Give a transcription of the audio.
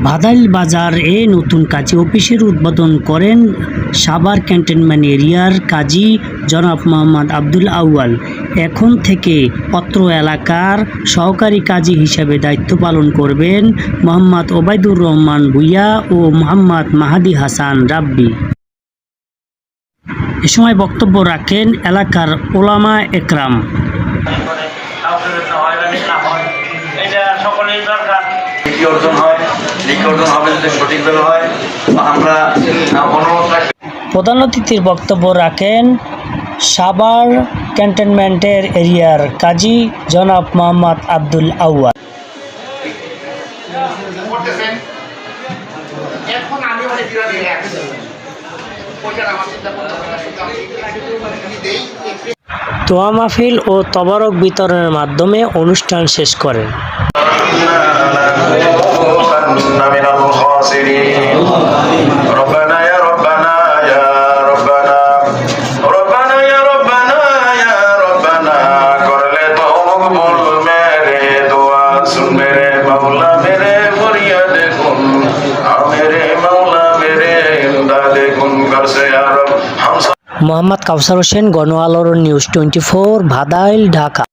ভাদাইল বাজার এ নতুন কাজী অফিসের উদ্বোধন করেন সাভার ক্যান্টনমেন্ট এরিয়ার কাজী জনাব মোহাম্মদ আব্দুল আউয়াল। এখন থেকে অত্র এলাকার সহকারী কাজী হিসেবে দায়িত্ব পালন করবেন মোহাম্মদ ওবায়দুর রহমান ভূঁইয়া ও মোহাম্মদ মাহাদি হাসান রাব্বি। এ সময় বক্তব্য রাখেন এলাকার ওলামা একরাম। প্রধান অতিথির বক্তব্য রাখেন সাভার ক্যান্টনমেন্টের এরিয়ার কাজী জনাব মোহাম্মদ আব্দুল আউয়াল। দোয়া মাহফিল ও তবারক বিতরণের মাধ্যমে অনুষ্ঠান শেষ করেন। মোহাম্মদ কাউসার হোসেন, গণ আলোড়ন নিউজ 24, ভাদাইল, ঢাকা।